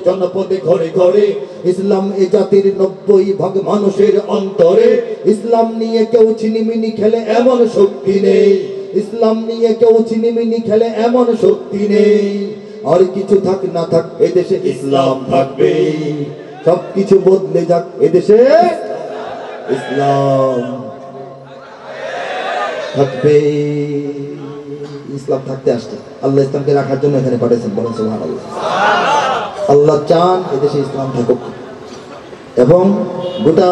জনপদে ঘরে ঘরে ইসলাম এ জাতির 90% মানুষের অন্তরে। ইসলাম নিয়ে কেউ ছিনিমিনি খেলে এমন শক্তি নেই, ইসলাম নিয়ে কেউ ছিনিমিনি খেলে এমন শক্তি নেই। আর কিছু থাক না থাক এদেশে ইসলাম থাকবে, সবকিছু বদলে যাক এদেশে ইসলাম থাকবে। ইসলাম থাকতে আসছে, আল্লাহ ইসলামকে রাখার জন্য এখানে পাঠিয়েছেন, বলেন সুবহানাল্লাহ। আল্লাহ চান এদেশে ইসলাম থাকুক এবং গোটা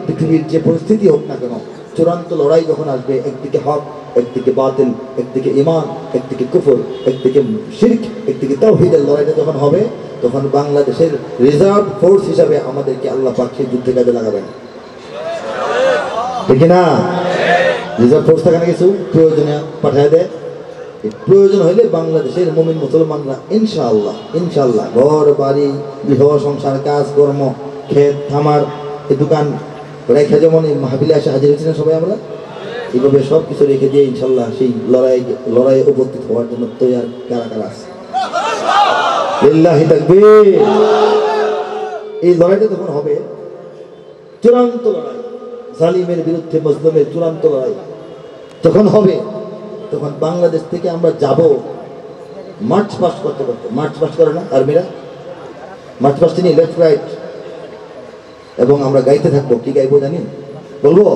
পৃথিবীর যে পরিস্থিতি হোক না কেন, চূড়ান্ত লড়াই যখন আসবে, একদিকে হক, একদিকে বাতিল, একদিকে ঈমান, একদিকে কুফর, একদিকে শিরক, একদিকে তাওহীদের লড়াইটা যখন হবে, তখন বাংলাদেশের রিজার্ভ ফোর্স হিসাবে আমাদেরকে আল্লাহ পাক সেই যুদ্ধে কাজে লাগাবেন, ঠিক না? রিজার্ভ ফোর্স থাকানো কিছু প্রয়োজনে পাঠিয়ে দেয়। প্রয়োজন হইলে বাংলাদেশের মুমিন মুসলমানরা ইনশাআল্লাহ ইনশাআল্লাহ ঘর বাড়ি গৃহ সংসার কাজ কর্ম ক্ষেত খামার দোকান রেখে, যেমন এই মাহফিলে এসে হাজির হয়েছিলেন সবাই, আমরা এইভাবে সব কিছু রেখে দিয়ে ইনশাআল্লাহ সেই লড়াইয়ে উপস্থিত হওয়ার জন্য তৈয়ার কারা কারা আছে? লিল্লাহি তাকবীর। এই লড়াইটা তখন হবে চূড়ান্ত লড়াই, জালিমের বিরুদ্ধে মজলুমের চূড়ান্ত লড়াই যখন হবে, তখন বাংলাদেশ থেকে আমরা যাব মার্চ পাস্ট করতে করতে। মার্চ পাস্ট করে না আর্মিরা? মার্চ পাস্ট নিয়ে লেফট রাইট, এবং আমরা গাইতে থাকবো। কি গাইবো জানি? বলবো,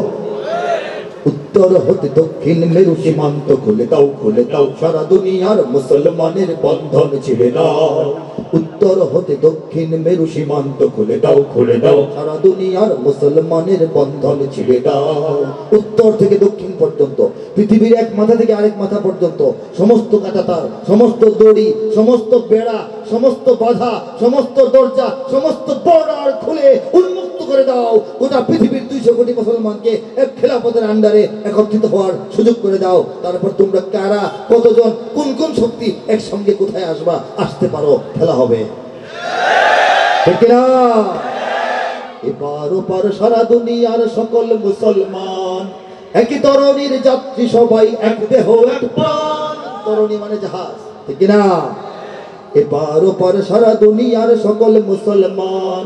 উত্তর হতে দক্ষিণ মেরু সীমান্ত খুলে দাও, সারা দুনিয়ার মুসলমানের বন্ধন ছিঁড়ে দাও। উত্তর হতে দক্ষিণ মেরু সীমান্ত খুলে দাও, সারা দুনিয়ার মুসলমানের বন্ধন ছিঁড়ে দাও। উত্তর থেকে দক্ষিণ পর্যন্ত, পৃথিবীর এক মাথা থেকে আরেক মাথা পর্যন্ত সমস্ত কাঁটাতার, সমস্ত দড়ি, সমস্ত বেড়া, সমস্ত বাধা, সমস্ত দরজা, সমস্ত বর্ডার খুলে উন্মুক্ত করে দাও। গোটা পৃথিবীর 200 কোটি মুসলমানকে এক খেলাফতের আন্ডারে একত্রিত হওয়ার সুযোগ করে দাও। তারপর তোমরা কারা, কতজন, কোন কোন শক্তি একসঙ্গে কোথায় আসতে পারো, খেলা হবে, ঠিক না? এবার ওপার সারা দুনিয়ার সকল মুসলমান, একই তরণীর যাত্রী সবাই, এক দেহ এক প্রাণ। তরণী মানে জাহাজ, ঠিক না? এবার ওপার সারা দুনিয়ার সকল মুসলমান,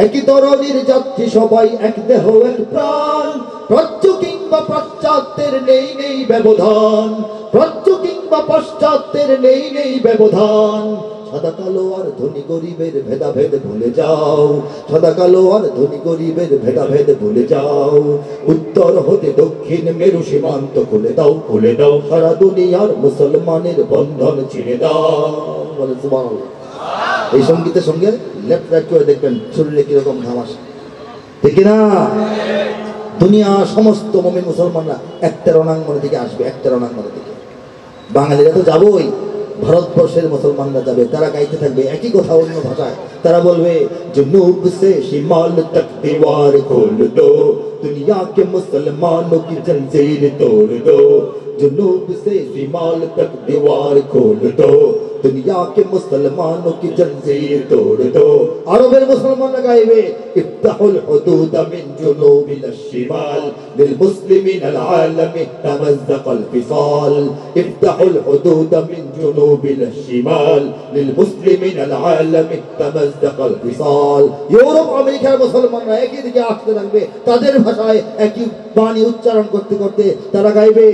একই তরণীর যাত্রী সবাই, এক দেহ এক প্রাণ। প্রাচ্য কিংবা পাশ্চাত্যের নেই ব্যবধান, প্রাচ্য কিংবা পাশ্চাত্যের নেই ব্যবধান। সাদা কালো আর ধনী গরিবের ভেদাভেদ ভুলে যাও, সাদা কালো আর ধনী গরিবের ভেদাভেদ ভুলে যাও। উত্তর হতে দক্ষিণ মেরু সীমান্ত খুলে দাও, সারা দুনিয়ার মুসলমানের বন্ধন ছিঁড়ে দাও। বলে সুবহানাল্লাহ। এই সঙ্গীতের সঙ্গে লেফট রাইট করে দেখবেন শরীরে কিরকম ঘাম আসে, ঠিক না? দুনিয়ার সমস্ত মুমিন মুসলমানরা একটা রণাঙ্গনের দিকে আসবে, একটা রণাঙ্গনের দিকে। বাঙালিরা তো যাবই, ভারতবর্ষের মুসলমানরা যাবে, তারা গাইতে থাকবে একই কথা অন্য ভাষায়। তারা বলবে, জুনুব সে শিমাল তক দীওয়ার খোল দো, দুনিয়া কে মুসলমানों की जंजीर तोड़ दो। जुनूब से शिमाल तक दीवार खोल दो, दुनिया के मुसलमानों की जंजीर तोड़ दो। अरबेर मुसलमान गाइबे, इफ्ताहुल हुदूद मिन जुनूबिल शिमाल, लिल मुस्लिमीन अल आलम तमज़्ज़क़ल फिसाल। इफ्ताहुल हुदूद मिन जुनूबिल शिमाल, लिल मुस्लिमीन अल आलम तमज़्ज़क़ल फिसाल। यूरोप আমেরিকার মুসলমানরা একই দিকে আসতে থাকবে, তাদের ভাষায় একই বাণী উচ্চারণ করতে করতে তারা গাইবে,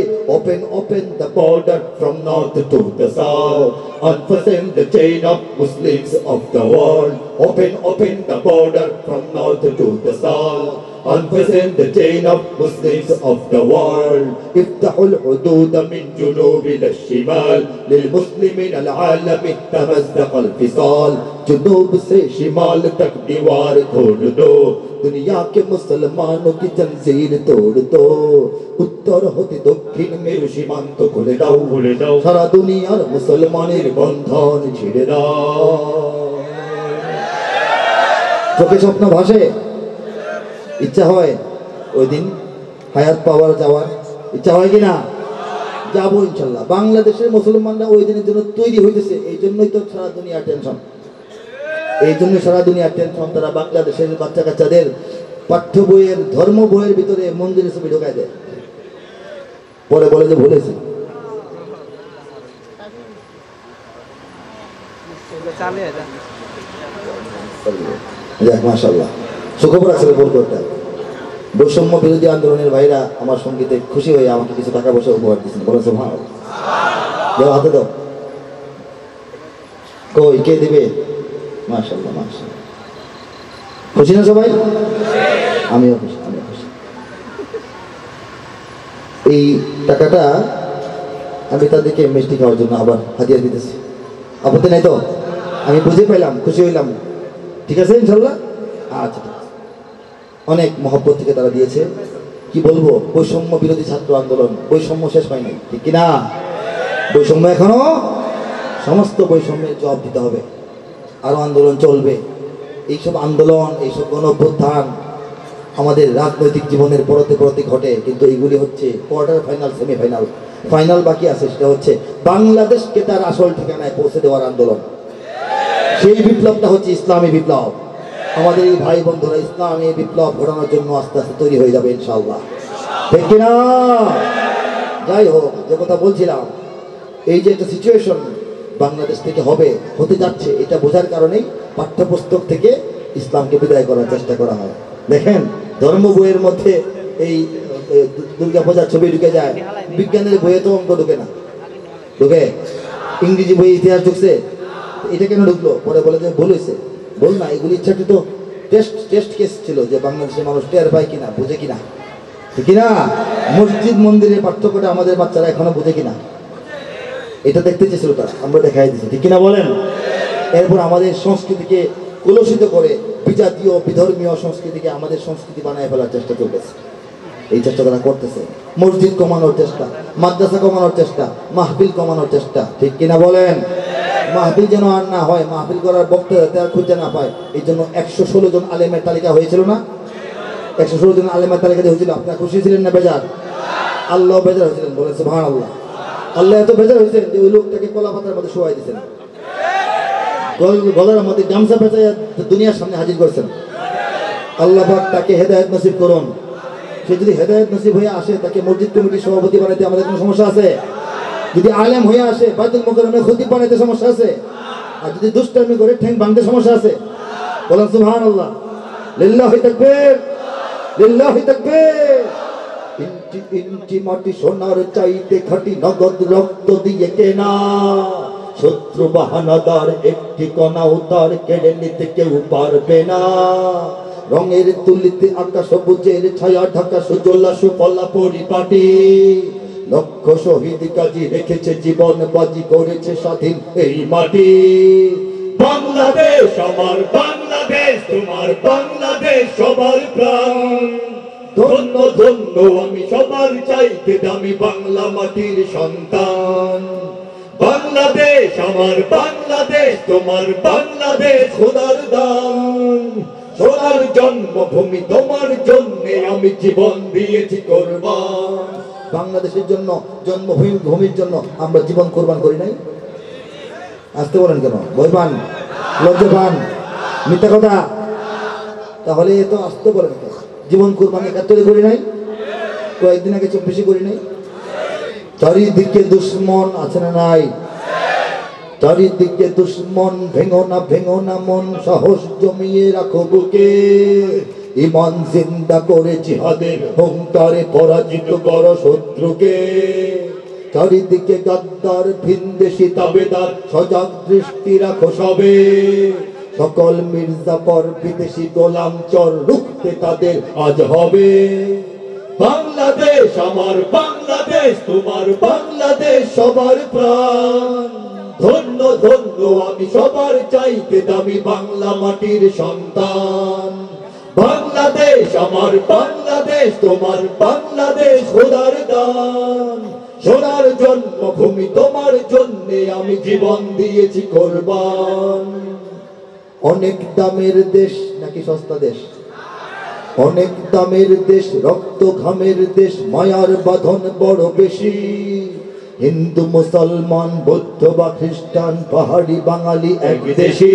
open the border from north to the south, unfasten the chain of Muslims of the world. Open the border from north to the south, unfasten the chain of Muslims of the world. افتحوا الحدود من جنوب إلى الشمال, للمسلمين العالم تمزق الفصال. जुनूब से शिमाल तक दीवार खोल दो, दुनिया के मुसलमानों की जंजीर तोड़ दो। उत्तर होते दक्षिण मेरु সীমান্ত খুলে দাও, সারা দুনিয়ার মুসলমানের বন্ধন ছিঁড়ে দাও। চোখে স্বপ্ন ভাসে, ইচ্ছা হয় ওই দিন হায়াত পাওয়ার যাওয়ার, ইচ্ছা হয় কিনা? যাবো ইনশাল্লাহ। বাংলাদেশের মুসলমানরা ওই দিনের জন্য তৈরি হইতেছে, এই জন্যই তো সারা দুনিয়ার টেনশন, এই জন্য সারা দুনিয়ার টেনশন। তারা বাংলাদেশের বাচ্চা কাচ্চাদের পাঠ্য বইয়ের, ধর্ম বইয়ের ভিতরে মন্দিরের ছবি ঢোকায় দেয়, পরে বলে যে ভুলেছে। যাক মাশাআল্লাহ, সুখবর আছে বলবো একটা। বৈষম্য বিরোধী আন্দোলনের ভাইরা আমার সঙ্গীতে খুশি হয়ে আমাকে কিছু টাকা পয়সা উপহার দিচ্ছেন, বলেছে ভালো, যাও হাতে দাও। কই কে দিবে? মাশাআল্লাহ মাশাআল্লাহ, খুশি না সবাই? আমিও খুশি, আমিও খুশি। এই টাকাটা আমি তাদেরকে মিষ্টি খাওয়ার জন্য আবার হাদিয়া দিতেছি, আপত্তি নাই তো? আমি বুঝে পেলাম, খুশি হইলাম, ঠিক আছে ইনশাল্লাহ। আচ্ছা ঠিক আছে, অনেক মহব্বত থেকে তারা দিয়েছে। কি বলবো, বৈষম্য বিরোধী ছাত্র আন্দোলন, বৈষম্য শেষ হয় নাই, ঠিক কিনা? বৈষম্য এখনো, সমস্ত বৈষম্যের জবাব দিতে হবে, আরো আন্দোলন চলবে। এইসব আন্দোলন, এইসব গণঅভ্যুত্থান আমাদের রাজনৈতিক জীবনের পরতে পরতে ঘটে, কিন্তু এইগুলি হচ্ছে কোয়ার্টার ফাইনাল, সেমিফাইনাল, ফাইনাল বাকি আছে, সেটা হচ্ছে বাংলাদেশকে তার আসল ঠিকানায় পৌঁছে দেওয়ার আন্দোলন। সেই বিপ্লবটা হচ্ছে ইসলামী বিপ্লব। আমাদের এই ভাই বন্ধুরা ইসলামী বিপ্লব ঘটানোর জন্য আস্তে আস্তে তৈরি হয়ে যাবে ইনশাআল্লাহ, ঠিক কিনা? যাই হোক, যে কথা বলছিলাম, এই যে একটা সিচুয়েশন বাংলাদেশ থেকে হতে যাচ্ছে, এটা বোঝার কারণেই পাঠ্যপুস্তক থেকে ইসলামকে বিদায় করার চেষ্টা করা হয়। দেখেন, ধর্ম বইয়ের মধ্যে এই দুর্গা পূজার ছবি ঢুকে যায়, বিজ্ঞানের বইয়ে তো অঙ্ক ঢুকে না, ঢুকে ইংরেজি বইয়ে ইতিহাস ঢুকছে, এটা কেন ঢুকলো? পরে বলে যে ভুল হয়েছে, বল না, এগুলি ইচ্ছাকৃত টেস্ট কেস ছিল যে বাংলাদেশের মানুষ টের পায় কিনা, বুঝে কিনা, ঠিক কিনা? মসজিদ মন্দিরের পার্থক্যটা আমাদের বাচ্চারা এখনো বুঝে কিনা, এটা দেখতে চেয়েছিল তারা, আমরা দেখাই দিচ্ছি, ঠিক কিনা বলেন? এরপর আমাদের সংস্কৃতিকে কলুষিত করে বিজাতীয় বিধর্মীয় সংস্কৃতিকে আমাদের সংস্কৃতি বানায় ফেলার চেষ্টা চলতেছে। এই চেষ্টা তারা করতেছে, মসজিদ কমানোর চেষ্টা, মাদ্রাসা কমানোর চেষ্টা, মাহফিল কমানোর চেষ্টা, ঠিক কিনা বলেন? মাহফিল যেন আর না হয়, মাহফিল করার বক্তা তার খুঁজে না পায়, এই জন্য 116 জন আলেমের তালিকা হয়েছিল না? 116 জন আলেমের তালিকা হয়েছিল, আপনারা খুশি ছিলেন না বেজার? আল্লাহ বেজার হয়েছিলেন, বলেন সুবহানাল্লাহ। আল্লাহ এত বেজার হয়েছেন যে ওই লোকটাকে কলা পাতার মধ্যে শোয়াই দিয়েছেন, গলার মধ্যে গামছা পেঁচাইয়া দুনিয়ার সামনে হাজির করছেন। আল্লাহ পাক তাকে হেদায়েত নসিব করুন। সে যদি হেদায়েত নসিব হয়ে আসে, তাকে মসজিদ কমিটির সভাপতি বানাইতে আমাদের কোনো সমস্যা আছে? যদি আলেম হয়ে আসে, বাইতুল মুকাররমে খতিব বানাইতে সমস্যা আছে? আর যদি দুষ্টামি করে ঠ্যাং ভাঙতে সমস্যা আছে? বলেন সুবহানাল্লাহ, লিল্লাহি তাকবীর, লিল্লাহি তাকবীর। ইঞ্চি ইঞ্চি মাটি সোনার চাইতে খাঁটি, নগদ রক্ত দিয়ে কেনা, শত্রু বাহানাদার একটি কণাও তার কেড়ে নিতে কেউ পারবে না। রঙের তুলিতে আকাশ সবুজের ছায়া ঢাকা, সুজলা সুফলা পরিপাটি, লক্ষ শহীদ কাজী রেখেছে জীবন বাজি, করেছে স্বাধীন এই মাটি। বাংলাদেশ আমার বাংলাদেশ, তোমার বাংলাদেশ সবার প্রাণ, ধন্য ধন্য আমি সবার চাইতে দামি বাংলা মাটির সন্তান। বাংলাদেশ আমার বাংলাদেশ, তোমার বাংলাদেশ খোদার দান, সোনার জন্মভূমি তোমার জন্যে আমি জীবন দিয়েছি কোরবান। বাংলাদেশের জন্য, জন্মভূমির জন্য আমরা জীবন কোরবান করি নাই? আসতে বলেন কেন? ভয় পান, লজ্জা পান, মিথ্যা কথা? তাহলে তো আসতে বলেন কেন? জীবন কোরবান 71 করি নাই? কয়েকদিন আগে 24 করি নাই? চারিদিকে দুশ্মন আছে না নাই? চারিদিকে দুশ্মন, ভেঙো না মন, সাহস জমিয়ে রাখো বুকে, ইমান জিন্দা করে জিহাদের হুঙ্কারে পরাজিত করো শত্রুকে। চারিদিকে গাদ্দার ভিনদেশি তাবেদার, সজাগ দৃষ্টি রাখো সবে, সকল মির্জাফর বিদেশি গোলাম চর, রুখতে তাদের আজ হবে। বাংলাদেশ আমার বাংলাদেশ, তোমার বাংলাদেশ সবার প্রাণ, ধন্য ধন্য আমি সবার চাইতে দামি বাংলা মাটির সন্তান। বাংলাদেশ আমার বাংলাদেশ, তোমার বাংলাদেশ খোদার দান, সোনার জন্মভূমি তোমার জন্যে আমি জীবন দিয়েছি কোরবান। অনেক দামের দেশ নাকি সস্তা দেশ? অনেক দামের দেশ, রক্ত ঘামের দেশ, মায়ার বাঁধন বড় বেশি। হিন্দু মুসলমান বৌদ্ধ বা খ্রিস্টান, পাহাড়ি বাঙালি এক দেশি।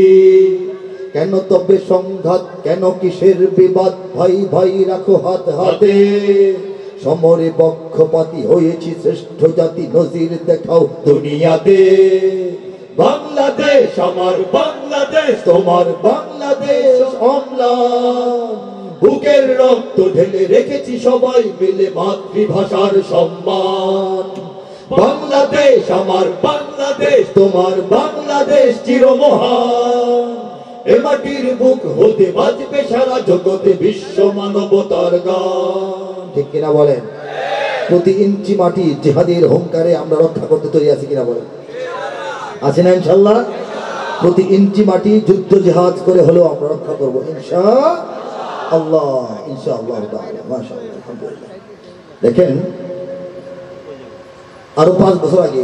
কেন তবে সংঘাত, কেন কিসের বিবাদ, ভাই ভাই রাখো হাত হাতে, সমরে পক্ষপাতী হয়েছি শ্রেষ্ঠ জাতি, নজির দেখাও দুনিয়াতে। বাংলাদেশ আমার বাংলাদেশ, তোমার বাংলাদেশ অম্লান, বুকের রক্ত ঢেলে রেখেছি সবাই মিলে মাতৃভাষার সম্মান। বাংলাদেশ আমার বাংলাদেশ, তোমার বাংলাদেশ চিরমহান। এ মাটির বুক হতে বাজবে সারা জগতে বিশ্ব মানবতার গান। ঠিক কিনা বলেন? প্রতি ইঞ্চি মাটি জিহাদের হুঙ্কারে আমরা রক্ষা করতে তৈরি আছি কিনা বলেন? আছে না ইনশাআল্লাহ? প্রতি ইঞ্চি মাটি যুদ্ধ জিহাদ করে হলেও আমরা রক্ষা করবো ইনশাআল্লাহ, ইনশাআল্লাহ তাআলা। মাশাআল্লাহ, আলহামদুলিল্লাহ। দেখেন, আরো 5 বছর আগে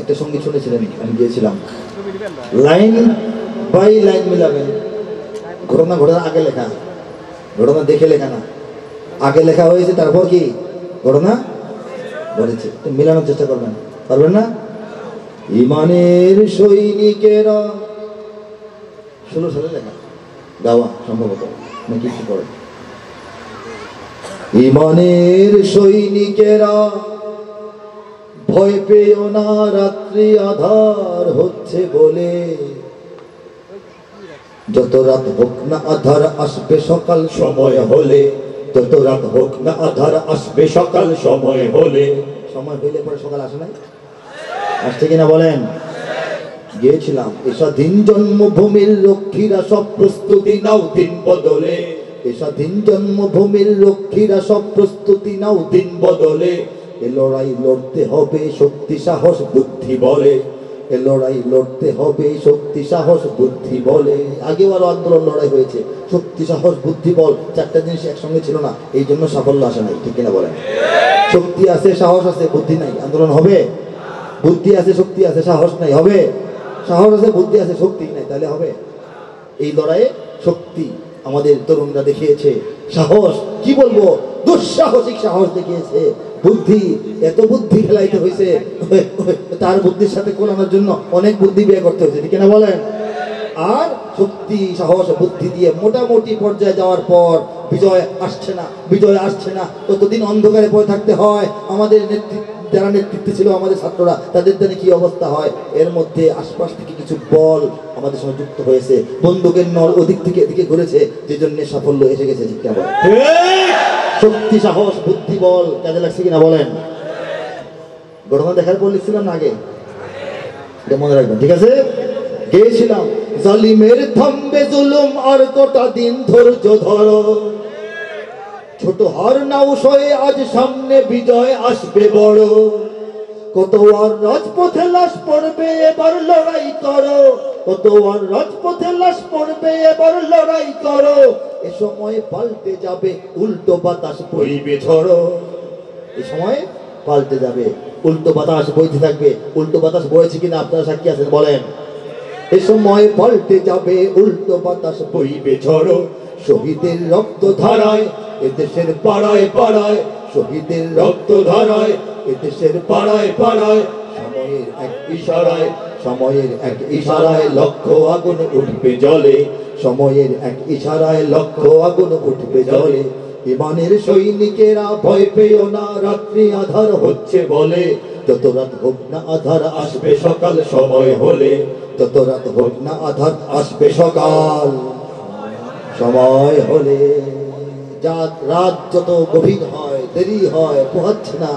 একটা সঙ্গীত শুনেছিলেন, আমি গিয়েছিলাম। লাইন বাই লাইন মিলাবেন, ঘটনা ঘটনার আগে লেখা, ঘটনা দেখে লেখা না। আগে লেখা হয়েছে, তারপর কি ঘটনা বলেছে, মিলানোর চেষ্টা করবেন, পারবেন না? ইমানের সৈনিকেরা 16 সালে লেখা, গাওয়া সম্ভবত নাকি কি করে। ইমানের সৈনিকেরা ভয় পেও না, রাত্রি আধার হচ্ছে বলে, যত রাত হোক না আধার আসবে সকাল সময় হলে, যত রাত হোক না আধার আসবে সকাল সময় হলে। সময় হইলে পরে সকাল আসে নাই? আসছে কিনা বলেন? গিয়েছিলাম। এ স্বাধীন জন্মভূমির রক্ষীরা সব প্রস্তুতি নাও দিন বদলে, এ স্বাধীন জন্মভূমির রক্ষীরা সব প্রস্তুতি নাও দিন বদলে। এ লড়াই লড়তে হবে শক্তি সাহস বুদ্ধি বলে, এ লড়াই লড়তে হবে শক্তি সাহস বুদ্ধি বলে। আগেও আরো আন্দোলন লড়াই হয়েছে, শক্তি সাহস বুদ্ধি বল 4টা জিনিস একসঙ্গে ছিল না, এই জন্য সাফল্য আসে নাই। ঠিক কিনা বলেন? শক্তি আছে, সাহস আছে, বুদ্ধি নাই, আন্দোলন হবে? বুদ্ধি আছে, শক্তি আছে, সাহস নাই, হবে? সাহস আছে, বুদ্ধি আছে, শক্তি নাই, তাহলে হবে? এই লড়াইয়ে শক্তি আমাদের তরুণরা দেখিয়েছে, সাহস কি বলবো, দুঃসাহসিক সাহস দেখিয়েছে। বুদ্ধি, এত বুদ্ধি খেলাইতে হয়েছে, তার বুদ্ধির সাথে কোলানোর জন্য অনেক বুদ্ধি ব্যয় করতে হয়েছে। ঠিক না বলেন? আর শক্তি সাহস বুদ্ধি দিয়ে মোটামুটি পর্যায়ে যাওয়ার পর বিজয় আসছে না, বিজয় আসছে না, ততদিন অন্ধকারে পড়ে থাকতে হয়। আমাদের যারা নেতৃত্বে ছিল, আমাদের ছাত্ররা, তাদের জন্য কি অবস্থা হয়। এর মধ্যে আশপাশ থেকে কিছু বল আমাদের সঙ্গে যুক্ত হয়েছে, বন্দুকের নল ওদিক থেকে এদিকে ঘুরেছে, যে জন্য সাফল্য এসে গেছে। ঠিক না বলেন? শক্তি সাহস বুদ্ধি বল কাজে লাগছে কিনা বলেন? ঘটনা দেখার পর লিখছিলাম না আগে, এটা মনে রাখবেন, ঠিক আছে? গিয়েছিলাম। জালিমের থামবে জুলুম আর কটা দিন ধৈর্য ধরো, ছোট হার নাও সয়ে আজ সামনে বিজয় আসবে বড়। কত আর রাজপথে লাশ পড়বে, এবার লড়াই করো, কত আর রাজপথে লাশ পড়বে, এবার লড়াই করো। এ সময় পাল্টে যাবে, উল্টো বাতাস বইবে ঝড়ো। এ সময় পাল্টে যাবে, উল্টো বাতাস বইতে থাকবে। উল্টো বাতাস বইছে কিনা আপনারা সাক্ষী আছেন, বলেন? এ সময় পাল্টে যাবে, উল্টো বাতাস বইবে ঝড়ো। শহীদের রক্ত ধারায় এদেশের পাড়ায় পাড়ায়, শহীদের রক্ত ধারায় এদেশের পাড়ায় পাড়ায়। সময়ের এক ইশারায়, সময়ের এক ইশারায় লক্ষ আগুন উঠবে জলে, সময়ের এক ইশারায় লক্ষ আগুন উঠবে জলে। ইমানের সৈনিকেরা ভয় পেও না, রাত্রি আধার হচ্ছে বলে, যত রাত হোক না আধার আসবে সকাল সময় হলে, যত রাত হোক না আধার আসবে সকাল সময় হলে। রাত যত গভীর হয়, দেরি হয়, পোহাচ্ছে না,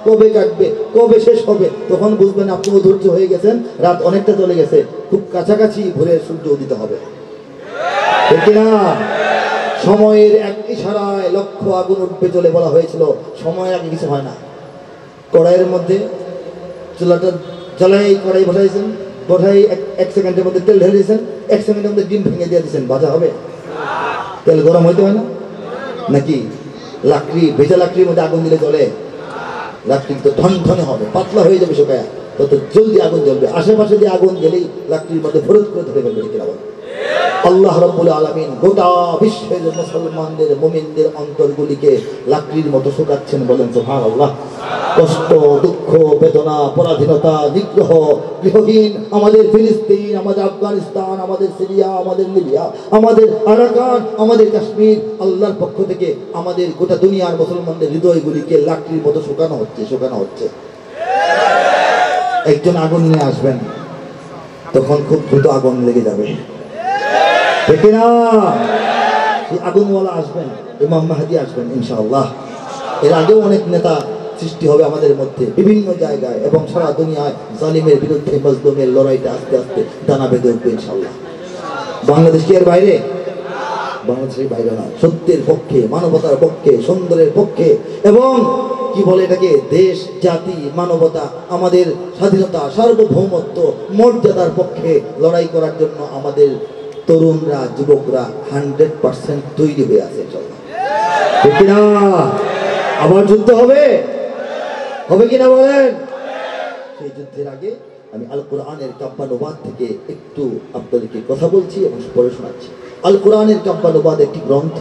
কবে কাটবে, কবে শেষ হবে, তখন বুঝবেন আপনিও ধৈর্য হয়ে গেছেন, রাত অনেকটা চলে গেছে, খুব কাছাকাছি ভোরের সূর্য উদিত হবে। ঠিক না? সময়ের এক ইশারায় লক্ষ আগুন উঠবে চলে বলা হয়েছিল। সময়ের আগে কিছু হয় না। কড়াইয়ের মধ্যে চুলাটা জ্বালাই, কড়াই বসাইছেন, বসাই 1 সেকেন্ডের মধ্যে তেল ঢেলে দিয়েছেন, 1 সেকেন্ডের মধ্যে ডিম ভেঙে দিয়ে দিয়েছেন, ভাজা হবে? তেল গরম হইতে হয় না নাকি? লাকড়ি, ভেজা লাকড়ির মধ্যে আগুন দিলে জ্বলে? লাকড়ি তো ঠনঠনে হবে, পাতলা হয়ে যাবে শুকায়া, তত জলদি আগুন জ্বলবে। আশেপাশে দিয়ে আগুন গেলেই লাকড়ির মধ্যে ফরজ করে ধরে ফেলবে। ঠিক না? আল্লাহ রাব্বুল আলামিন গোটা বিশ্বের মুসলমানদের, মুমিনদের অন্তরগুলিকে লাকড়ির মতো শুকাচ্ছেন, বলেন সুবহানাল্লাহ। কষ্ট, দুঃখ, বেদনা, পরাধীনতা, নিগ্রহ, গৃহহীন আমাদের ফিলিস্তিন, আমাদের আফগানিস্তান, আমাদের সিরিয়া, আমাদের লিবিয়া, আমাদের আরাকান, আমাদের কাশ্মীর, আল্লাহর পক্ষ থেকে আমাদের গোটা দুনিয়ার মুসলমানদের হৃদয়গুলিকে লাকড়ির মতো শুকানো হচ্ছে, শুকানো হচ্ছে। একজন আগুন নিয়ে আসবেন, তখন খুব দ্রুত আগুন লেগে যাবে। ঠিক না? এই আগুনওয়ালা আসবেন, ইমাম মাহদী আসবেন ইনশাআল্লাহ। এর আগেও অনেক নেতা সৃষ্টি হবে আমাদের মধ্যে বিভিন্ন জায়গায়, এবং সারা দুনিয়ায় জালিমের বিরুদ্ধে মজলুমের লড়াইটা আস্তে আস্তে দানা বেঁধে উঠবে ইনশাআল্লাহ। বাংলাদেশ কি এর বাইরে? বাংলাদেশের বাইরে না, সত্যের পক্ষে, মানবতার পক্ষে, সুন্দরের পক্ষে, এবং কি বলে এটাকে, দেশ, জাতি, মানবতা, আমাদের স্বাধীনতা, সার্বভৌমত্ব, মর্যাদার পক্ষে লড়াই করার জন্য আমাদের তরুণরা, যুবকরা 100% তৈরি হয়ে আছে। ঠিক কিনা? আবার যুদ্ধ হবে, হবে কিনা বলেন? সেই যুদ্ধের আগে আমি আল কোরআনের কাব্যানুবাদ থেকে একটু আপনাদেরকে কথা বলছি এবং পড়ে শোনাচ্ছি। আল কোরআনের কাব্যানুবাদ একটি গ্রন্থ।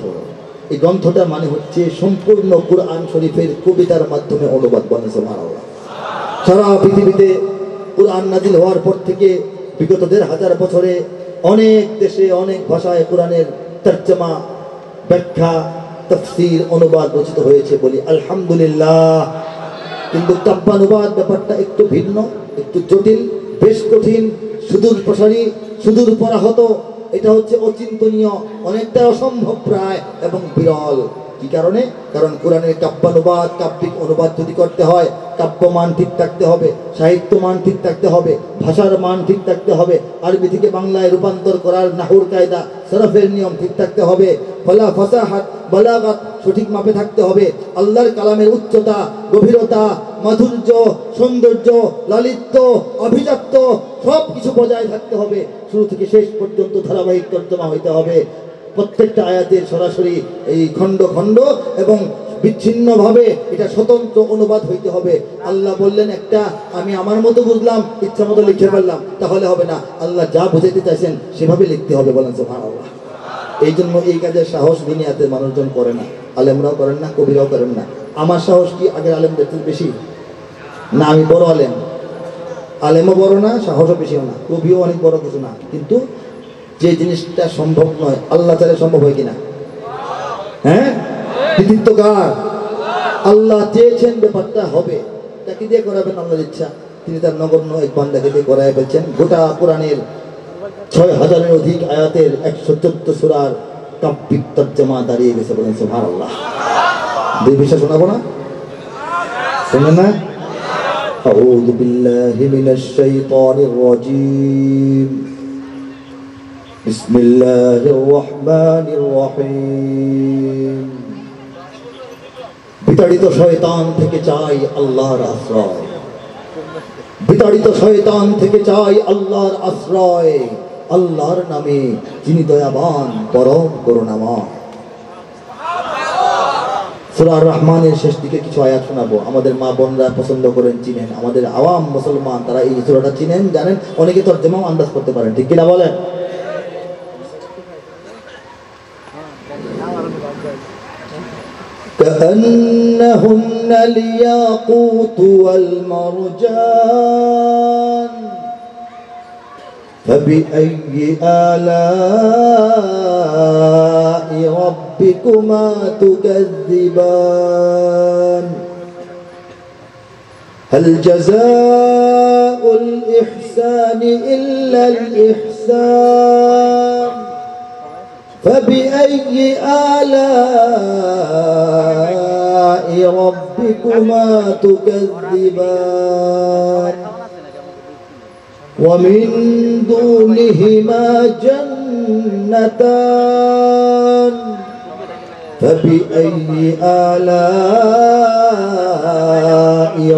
এই গ্রন্থটার মানে হচ্ছে সম্পূর্ণ কোরআন শরীফের কবিতার মাধ্যমে অনুবাদ। বলেন সুবহানাল্লাহ। সারা পৃথিবীতে কোরআন নাজিল হওয়ার পর থেকে বিগত 1000 বছরে অনেক দেশে অনেক ভাষায় কোরআনের তর্জমা, ব্যাখ্যা, তাফসীর, অনুবাদ রচিত হয়েছে, বলি আলহামদুলিল্লাহ। কিন্তু কাব্যানুবাদ ব্যাপারটা একটু ভিন্ন, একটু জটিল, বেশ কঠিন, সুদূর প্রসারী, সুদূর পরাহত। এটা হচ্ছে অচিন্তনীয়, অনেকটা অসম্ভব প্রায় এবং বিরল। কি কারণে? কারণ কোরআনের কাব্যানুবাদ, কাব্যিক অনুবাদ যদি করতে হয়, কাব্য মান ঠিক থাকতে হবে, সাহিত্য মান ঠিক থাকতে হবে, ভাষার মান ঠিক থাকতে হবে, আরবি থেকে বাংলায় রূপান্তর করার নাহুর কায়দা, সরফের নিয়ম ঠিক থাকতে হবে, ফলা ফাসাহাত, বালাগাত সঠিক মাপে থাকতে হবে, আল্লাহর কালামের উচ্চতা, গভীরতা, মাধুর্য, সৌন্দর্য, লালিত্য, অভিজাত্য সব কিছু বজায় থাকতে হবে। শুরু থেকে শেষ পর্যন্ত ধারাবাহিক তর্জমা হইতে হবে। প্রত্যেকটা আয়াতের সরাসরি এই খণ্ড খণ্ড এবং বিচ্ছিন্নভাবে এটা স্বতন্ত্র অনুবাদ হইতে হবে। আল্লাহ বললেন একটা, আমি আমার মতো বুঝলাম, ইচ্ছা মতো লিখে ফেললাম, তাহলে হবে না। আল্লাহ যা বুঝাইতে চাইছেন সেভাবে লিখতে হবে। বলেন সুবহানাল্লাহ। এই জন্য এই কাজের সাহস দুনিয়াতে মানুষজন করে না, আলেমরাও করেন না, কবিরাও করেন না। আমার সাহস কি আগের আলেমদের থেকে বেশি? না, আমি বড় আলেম, আলেমও বড় না, সাহসও বেশিও না, কবিও অনেক বড় কিছু না। কিন্তু যে জিনিসটা সম্ভব নয়, আল্লাহ চাইলে সম্ভব হয় কিনা? হ্যাঁ, কৃতিত্ব কার? আল্লাহ চেয়েছেন ব্যাপারটা হবে, তাকে দিয়ে করাবেন আল্লাহর ইচ্ছা। তিনি তার নগণ্য এক বান্দাকে দিয়ে করায় ফেলছেন। গোটা কোরআনের 6000-এর অধিক আয়াতের 114 সূরার কাব্যিক তর্জমা দাঁড়িয়ে গেছে। বলেন সুবহানাল্লাহ। দুই বিষয় শোনাবো না? শুনেন না? আউযু বিল্লাহি মিনাশ শাইতানির রাজীম। বিসমিল্লাহির রহমানির রহিম। বিতাড়িত শয়তান থেকে চাই আল্লাহর আশ্রয়, বিতাড়িত শয়তান থেকে চাই আল্লাহর আশ্রয়, আল্লাহর নামে যিনি দয়াবান পরম করুণাময়। সূরা রহমানের শেষ দিকে কিছু আয়াত শোনাবো। আমাদের মা বোনরা পছন্দ করেন, চিনেন, আমাদের আওয়াম মুসলমান তারা এই সূরাটা চিনেন, জানেন, অনেকে তর্জমাও আন্দাজ করতে পারেন। ঠিক কিনা বলেন? كأنهن الياقوت والمرجان فبأي آلاء ربكما تكذبان هل جزاء الإحسان إلا الإحسان فبأي آلاء ربكما تكذبان ومن دونهما جنتان فبأي آلاء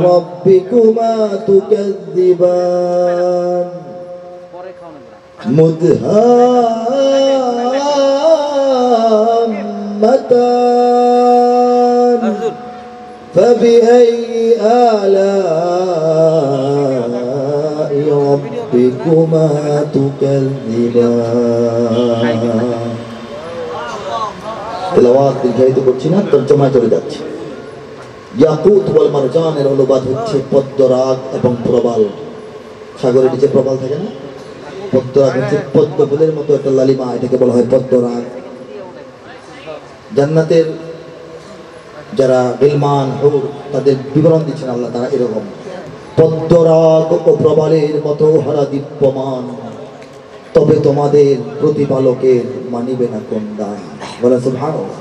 ربكما تكذبان مدهامتان فبأي آلاء ربكما تكذبان তেলাওয়াত দীর্ঘায়িত করছি না, তর্জমায় চলে যাচ্ছে। ইয়াকুত ওয়াল মারজানের অনুবাদ হচ্ছে পদ্মরাগ এবং প্রবাল। সাগরের নিচে প্রবাল থাকে না, পদ্মরাগ হচ্ছে পদ্ম ফুলের মতো একটা লালিমা, এটাকে বলা হয় পদ্মরাগ। জান্নাতের যারা গিলমান হুর তাদের বিবরণ দিচ্ছেন আল্লাহ, তারা এরকম পদ্মরাগ ও প্রবালের মতো হারা দীপ্যমান, তবে তোমাদের প্রতিপালকের মানিবে না কোন দান। বলে সুবহানাল্লাহ।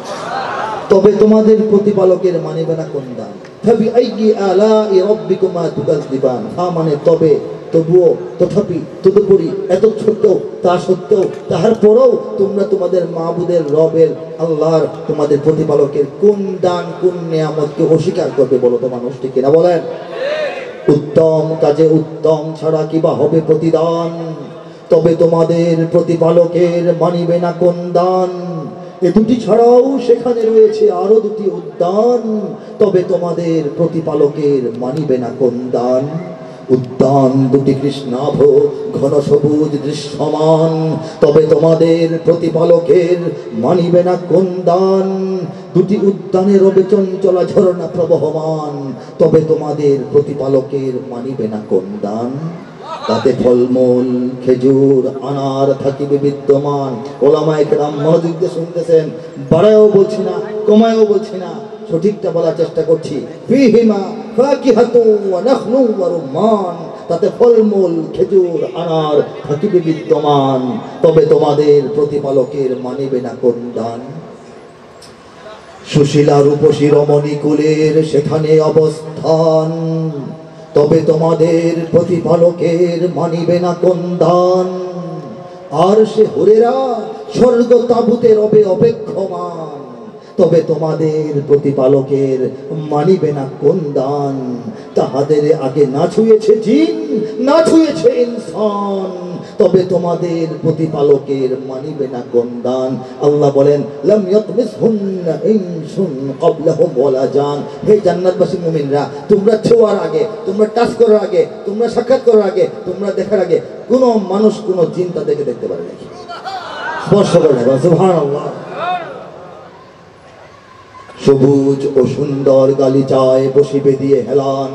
তবে তোমাদের প্রতিপালকের মানিবে না কোন দান। ফাবিআইয়ি আলাই রাব্বিকুমা তুকাযযিবান। মানে তবে, তবুও, তথাপি, তদুপরি, এত ছোট তা সত্ত্বেও, তাহার পরেও তোমরা তোমাদের মাবুদের রবের আল্লাহর তোমাদের প্রতিপালকের কোন দান কোন নিয়ামতকে অস্বীকার করবে বলো তো মানুষ, ঠিক কিনা বলেন? উত্তম কাজে উত্তম ছাড়া কিবা হবে প্রতিদান। তবে তোমাদের প্রতিপালকের মানিবে না কোন দান। এ দুটি ছাড়াও সেখানে রয়েছে আরো দুটি উদ্যান। তবে তোমাদের প্রতিপালকের মানিবে না কোন দান। উদ্যান দুটি কৃষ্ণাভ ঘন সবুজ দৃশ্যমান। তবে তোমাদের প্রতিপালকের মানিবে না কোন দান। দুটি উদ্যানে রবে চঞ্চলা ঝরনা প্রবহমান। তবে তোমাদের প্রতিপালকের মানিবে না কোন দান। তাতে ফলমূল খেজুর আনার থাকিবে বিদ্যমান। ওলামায়ে কেরাম মনোযোগ দিয়ে শুনতেছেন, বাড়ায়ও বলছি না, কমায়ও বলছি না, সঠিকটা বলার চেষ্টা করছি। ফিহিমা ফাকিহাতুন ওয়া নাখলুন ওয়া রুম্মান। তাতে ফলমূল খেজুর আনার থাকিবে বিদ্যমান। তবে তোমাদের প্রতিপালকের মানিবে না কোন দান। সুশীলা রূপসী রমণী কুলের সেখানে অবস্থান। তবে তোমাদের প্রতিপালকের মানিবে না কোন দান। আর সে হুরেরা স্বর্গ তাবুতে রবে অপেক্ষমান। তবে তোমাদের প্রতিপালকের মানিবে না কোন দান। তাহাদের আগে না ছুঁয়েছে জিন, না ছুঁয়েছে ইনসান। তবে তোমাদের প্রতিপালকের মানিবে না কোন দান। আল্লাহ বলেন, লাম ইয়াতমিসহুন্না ইনসুন ক্বাবলাহুম ওয়ালা জান। হে জান্নাতবাসী মুমিনরা, তোমরা ছোঁয়ার আগে, তোমরা টাচ করার আগে, তোমরা সাক্ষাৎ করার আগে, তোমরা দেখার আগে কোনো মানুষ কোনো জিন তাদেরকে দেখতে পারে নাকি? স্পর্শ করে না। সুবহানাল্লাহ। সবুজ ও সুন্দর গালিচায় বসিবে দিয়ে হেলান।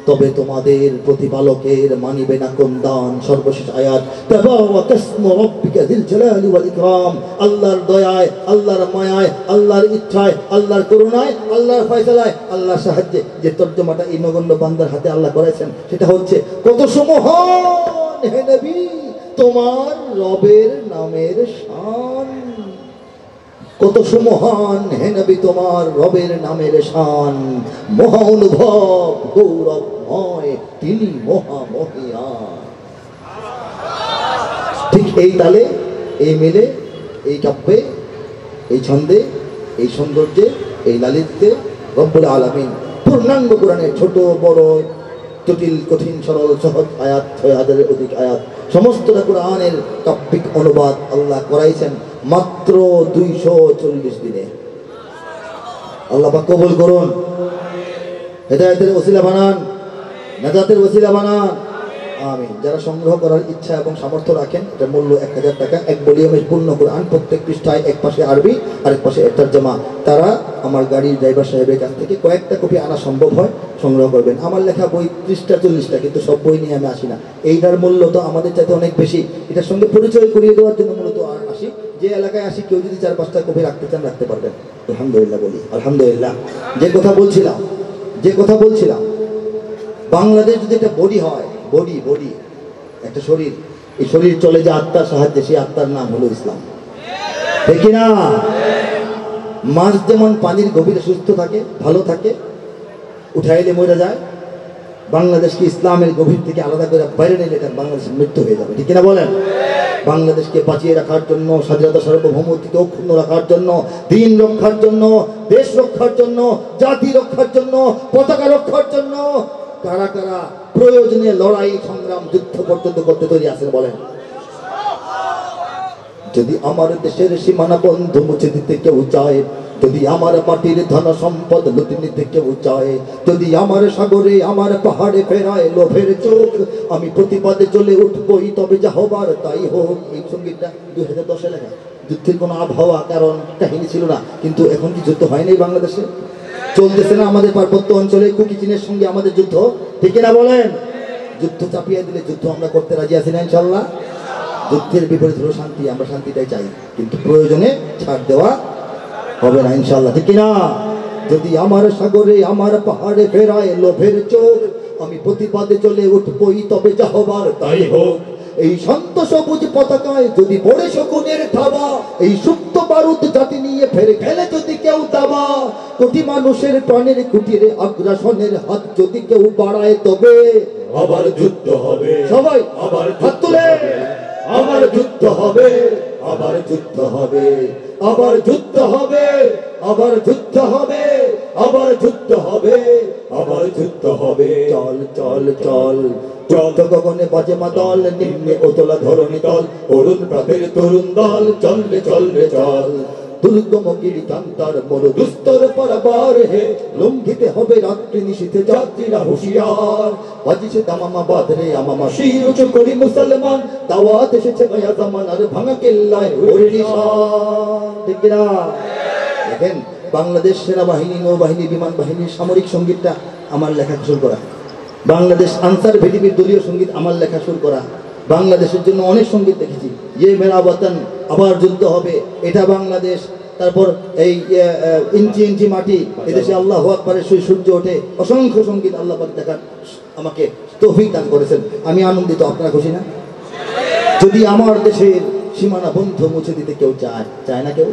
তবে তোমাদের প্রতিপালকের মানিবে না কোন দান। সর্বশেষ আয়াত, তাবারাকাসমু রাব্বিকা যিল জালালি ওয়াল ইকরাম। আল্লাহর দয়ায়, আল্লাহর মায়ায়, আল্লাহর ইচ্ছায়, আল্লাহর করুণায়, আল্লাহর ফয়সালায়, আল্লাহর সাহায্যে যে তর্জমাটা এই নগণ্য বান্দার হাতে আল্লাহ করেছেন, সেটা হচ্ছে, কত সুমহান হে নবী তোমার রবের নামের শান। কত সুমহান হে নবী তোমার রবের নামের শান। মহানুভব গৌরবময় তিনি মহামহিয়ান। ঠিক এই তালে, এই মিলে, এই কাব্যে, এই ছন্দে, এই সৌন্দর্যে, এই লালিত্যে রব্বুল আলামিন পূর্ণাঙ্গ কোরআনের ছোট বড় জটিল কঠিন সরল সহজ আয়াত, ৬,০০০-এর অধিক আয়াত, সমস্তটা কোরআনের কাব্যিক অনুবাদ আল্লাহ করাইছেন মাত্র ২৪০ দিনে। আল্লাহ পাক কবুল করুন, হেদায়েতের ওসিলা বানান, নাজাতের ওসিলা বানান, আমিন। যারা সংগ্রহ করার ইচ্ছা এবং সামর্থ্য রাখেন, এটার মূল্য ১,০০০ টাকা। এক ভলিউমের পূর্ণ কোরআন, প্রত্যেক পৃষ্ঠায় এক পাশে আরবি আর এক পাশে তরজমা। তারা আমার গাড়ির ড্রাইভার সাহেবের কাছ থেকে কয়েকটা কপি আনা সম্ভব হয়, সংগ্রহ করবেন। আমার লেখা বই ৩০টা ৪০টা, কিন্তু সব বই নিয়ে আমি আসি না। এইটার মূল্য তো আমাদের চাইতে অনেক বেশি। এটার সঙ্গে পরিচয় করিয়ে দেওয়ার জন্য মূলত আসি। যে এলাকায় আসি, কেউ যদি ৪-৫টা কপি রাখতে চান রাখতে পারবেন। আলহামদুলিল্লাহ বলি, আলহামদুলিল্লাহ। যে কথা বলছিলাম, বাংলাদেশ যদি একটা বডি হয়, বডি একটা শরীর, এই শরীর চলে যে আত্মার সাহায্যে, সেই আত্মার নাম হলো ইসলাম, ঠিক কিনা? মাছ যেমন পানির গভীরে সুস্থ থাকে, ভালো থাকে, উঠাইলে মরে যায়, বাংলাদেশকে ইসলামের গভীর থেকে আলাদা করে বাইরে নিলে এটা বাংলাদেশের মৃত্যু হয়ে যাবে, ঠিক কিনা বলেন? বাংলাদেশকে বাঁচিয়ে রাখার জন্য, স্বাধীনতা সার্বভৌমত্বকে অক্ষুণ্ণ রাখার জন্য, দিন রক্ষার জন্য, দেশ রক্ষার জন্য, জাতি রক্ষার জন্য, পতাকা রক্ষার জন্য কারা কারা প্রয়োজনে লড়াই সংগ্রাম যুদ্ধ পর্যন্ত করতে তৈরি আছেন বলেন? যদি আমার দেশের সীমানা বন্ধ মুছে দিতে কেউ চায়, যদি আমার মাটির ধন সম্পদ লুটে নিতে কেউ চায়, যদি আমার সাগরে আমার পাহাড়ে ফেরায় লোভের চোখ, আমি প্রতিবাদে চলে উঠবই, তবে যা হবার তাই হোক। এই সঙ্গীতটা 2010-এ লেখা। যুদ্ধের কোনো আবহাওয়া কারণ কাহিনী ছিল না, কিন্তু এখন কি যুদ্ধ হয় নাই বাংলাদেশে? চলতেছে না আমাদের পার্বত্য অঞ্চলে কুকি চীনের সঙ্গে আমাদের যুদ্ধ, ঠিক না বলেন? যুদ্ধ চাপিয়ে দিলে যুদ্ধ আমরা করতে রাজি আছি না ইনশাল্লাহ? যুদ্ধের বিপরীত হলো শান্তি, আমরা শান্তিটাই চাই, কিন্তু প্রয়োজনে ছাড় দেওয়া হবে না ইনশাল্লাহ, ঠিক না? যদি আমার সাগরে আমার পাহাড়ে ফেরায় লোভের চোখ, আমি প্রতিবাদে চলে উঠবই, তবে যা হবার তাই হোক। এই শান্ত সবুজ পতাকায় যদি পড়ে শকুনের থাবা, এই সুপ্ত বারুদ জাতি নিয়ে ফের খেলে যদি কেউ দাবা, কোটি মানুষের প্রাণের কুটিরে আগ্রাসনের হাত যদি কেউ বাড়ায় তবে আবার যুদ্ধ হবে, সবাই আবার হাত তুলে আবার যুদ্ধ হবে, আবার যুদ্ধ হবে, আবার যুদ্ধ হবে, আবার যুদ্ধ হবে, আবার যুদ্ধ হবে, আবার যুদ্ধ হবে। চল চল চল চল গগনে বাজে মাদল, নিম্নে ওতলা ধরণী তল, অরুণ প্রাতের তরুণ দল, চলবে চলবে চল। দুর্গম গিরিকান্তার মরু দুস্তর পারাবার হে, লঙ্ঘিতে হবে রাত্রি নিশীথে যাত্রীরা হুঁশিয়ার। বাজিছে দামামা বাদরে আমামা শির উঁচু করি মুসলমান, দাওয়াত এসেছে নয়া জামানার ভাঙা কেল্লায় ওরে নিশান। ঠিক না? দেখেন বাংলাদেশ সেনাবাহিনী, নৌবাহিনী, বিমান বাহিনীর সামরিক সঙ্গীতটা আমার লেখা সুর করা, বাংলাদেশ আনসার ভিডিপির দলীয় সঙ্গীত আমার লেখা সুর করা। বাংলাদেশের জন্য অনেক সঙ্গীত দেখেছি, যে মেরা বতন, আবার যুদ্ধ হবে, এটা বাংলাদেশ। তারপর এই ইঞ্চি ইঞ্চি মাটি, এদেশে আল্লাহু আকবারের সূর্য ওঠে, অসংখ্য সঙ্গীত আল্লাহ পাক দেখার আমাকে তৌফিক দান করেছেন। আমি আনন্দিত, আপনারা খুশি না? যদি আমার দেশের সীমানা বন্ধ মুছে দিতে কেউ চায়, চায় না কেউ?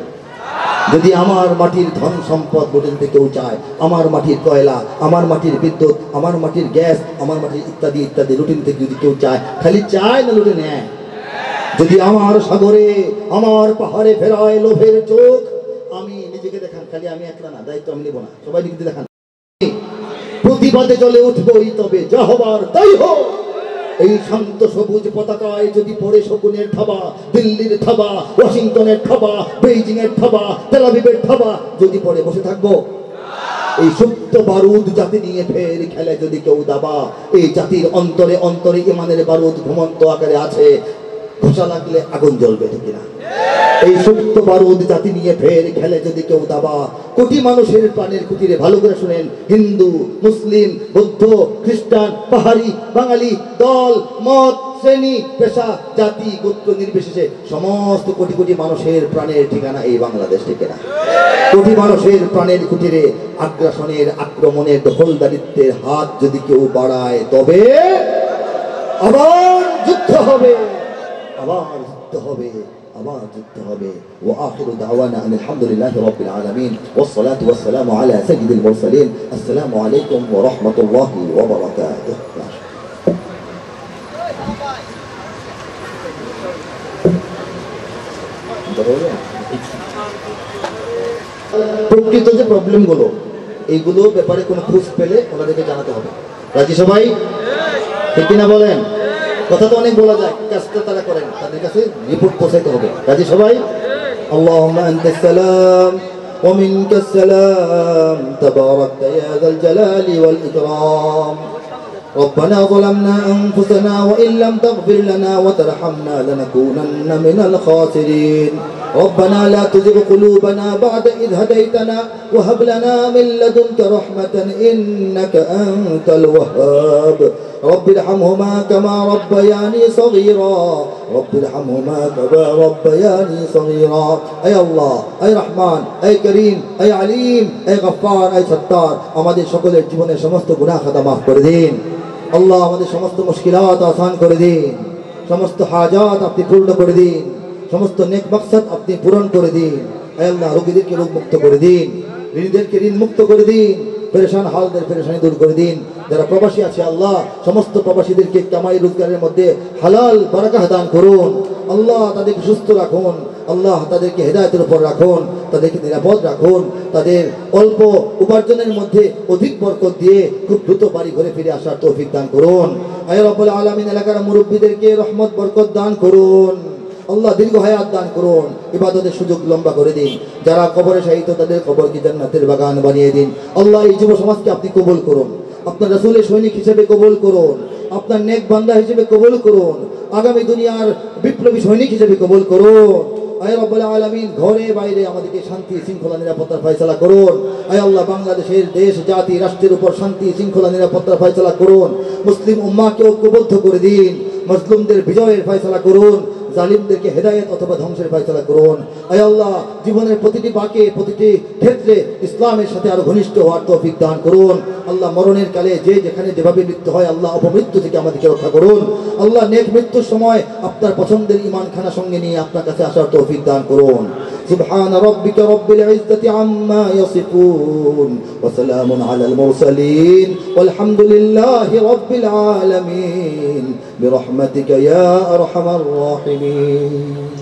যদি আমার মাটির ধন সম্পদ লুটে দিতে কেউ চায়, আমার মাটির কয়লা, আমার মাটির বিদ্যুৎ, আমার মাটির গ্যাস, আমার মাটির ইত্যাদি ইত্যাদি লুটে দিতে যদি কেউ চায়, খালি চায় না লুটে নেয়? যদি আমার সাগরে, আমার পাহাড়ে ফেরায় লোভের চোখ, আমি নিজেকে দেখান, খালি আমি একলা না, দায়িত্ব আমি নেব না, সবাই নিজেকে দেখান, প্রতিবাদে চলে উঠবই তবে যা হবার তাই হোক। এই শান্ত সবুজ পতাকায় যদি পড়ে শকুনের থাবা, দিল্লির থাবা, ওয়াশিংটনের থাবা, বেইজিং এর থাবা, তেল আবিবের থাবা, যদি পড়ে বসে থাকবো? এই সুপ্ত বারুদ জাতি নিয়ে ফের খেলে যদি কেউ দাবা, এই জাতির অন্তরে অন্তরে ইমানের বারুদ ঘুমন্ত আকারে আছে, ঘোষা লাগলে আগুন জ্বলবে, ঠিক না? এই সুপ্ত বারুদ জাতি নিয়ে ফের খেলে যদি কেউ দাবা, কোটি মানুষের প্রাণের কুটিরে, ভালো করে শুনেন, হিন্দু, মুসলিম, বৌদ্ধ, খ্রিস্টান, পাহাড়ি, বাঙালি, দল মত, শ্রেণী, পেশা, জাতি, গোত্র নির্বিশেষে সমস্ত কোটি কোটি মানুষের প্রাণের ঠিকানা এই বাংলাদেশ, ঠিক না? কোটি মানুষের প্রাণের কুটিরে আগ্রাসনের, আক্রমণের, দখলদারিত্বের হাত যদি কেউ বাড়ায় তবে আবার যুদ্ধ হবে, আবার যুদ্ধ হবে, আবার যুদ্ধ হবে। ওয়া আখিরু দাওয়ানা আলহামদুলিল্লাহি রাব্বিল আলামিন ওয়াস সালাতু ওয়াস সালামু আলা সাইয়্যিদিল মুরসালিন। আসসালামু আলাইকুম ওয়া রাহমাতুল্লাহি ওয়া বারাকাতুহু। প্রকৃত যে প্রবলেমগুলো, এইগুলো ব্যাপারে কোনো খোঁজ পেলে ওনাদেরকে জানাতে হবে। রাজি সবাই? ঠিক কিনা বলেন? কথা তো অনেক বলা যায়, কাজটা তারা করেন, তাদের কাছে রিপোর্ট পৌঁছাইতে হবে। রাজি সবাই? আল্লাহুম্মা আনতাস সালাম ওয়া মিনকাস সালাম তাবারাকতা ইয়া যাল জালালি ওয়াল ইকরাম। ربنا ظلمنا أنفسنا وإن لم تغفر لنا وترحمنا لنكونن من الخاسرين. ربنا لا تزغ قلوبنا بعد إذ هديتنا وهب لنا من لدنك رحمة إنك أنت الوهاب. رب ارحمهما كما ربياني صغيرا. رب ارحمهما كما ربياني صغيرا. أي الله, أي رحمن, أي كريم, أي عليم, أي غفار, أي ستار, আমাদের সকলের জীবনের সমস্ত গুনাহ খাতা মাফ করে দিন। আল্লাহ আমাদের সমস্ত মুশকিলাত আসান করে দিন, সমস্ত হাজাত আপনি পূর্ণ করে দিন, সমস্ত নেক মাকসাদ আপনি পূরণ করে দিন। আয় আল্লাহ, রোগীদেরকে রোগ মুক্ত করে দিন, ঋণীদেরকে ঋণ মুক্ত করে দিন, পেরেশান হালদের পেরেশানি দূর করে দিন। যারা প্রবাসী আছে আল্লাহ, সমস্ত প্রবাসীদেরকে কামাই রোজগারের মধ্যে হালাল বারাকাহ দান করুন। আল্লাহ তাদেরকে সুস্থ রাখুন, আল্লাহ তাদেরকে হেদায়েতের উপর রাখুন, তাদেরকে নিরাপদ রাখুন, তাদের অল্প উপার্জনের মধ্যে অধিক বরকত দিয়ে খুব দ্রুত বাড়ি ঘরে ফিরে আসার তৌফিক দান করুন। আয় রব্বুল আলামিন, এলাকার মুরব্বীদেরকে রহমত বরকত দান করুন। আল্লাহ দীর্ঘ হায়াত দান করুন, ইবাদতের সুযোগ লম্বা করে দিন। যারা কবরে শাহিত তাদের কবরকে জান্নাতের বাগান বানিয়ে দিন। আল্লাহ এই যুব সমাজকে আপনি কবুল করুন, আপনার রাসূলের সৈনিক হিসেবে কবুল করুন, আপনার নেক বান্দা হিসেবে কবুল করুন, আগামী দুনিয়ার বিপ্লবী সৈনিক হিসেবে কবুল করুন। আয় রব্বুল আলামিন, ঘরে বাইরে আমাদেরকে শান্তি শৃঙ্খলা নিরাপত্তার ফয়সালা করুন। আয় আল্লাহ, বাংলাদেশের দেশ জাতি রাষ্ট্রের উপর শান্তি শৃঙ্খলা নিরাপত্তার ফয়সালা করুন। মুসলিম উম্মাহকে ঐক্যবদ্ধ করে দিন, মুসলিমদের বিজয়ের ফয়সালা করুন। জালিমদেরকে হেদায়েত অথবা ধ্বংসের ফয়সালা করুন। আয় আল্লাহ, জীবনের প্রতিটি বাঁকে প্রতিটি ক্ষেত্রে ইসলামের সাথে আরো ঘনিষ্ঠ হওয়ার তৌফিক দান করুন। আল্লাহ, মরণের কালে যে যেখানে যেভাবে মৃত্যু হয়, আল্লাহ অপমৃত্যু থেকে আমাদেরকে রক্ষা করুন। আল্লাহ, নেক মৃত্যুর সময় আপনার পছন্দের ঈমান খানা সঙ্গে নিয়ে আপনার কাছে আসার তৌফিক দান করুন। سبحان ربك رب العزة عما يصفون وسلام على المرسلين والحمد لله رب العالمين برحمتك يا أرحم الراحمين.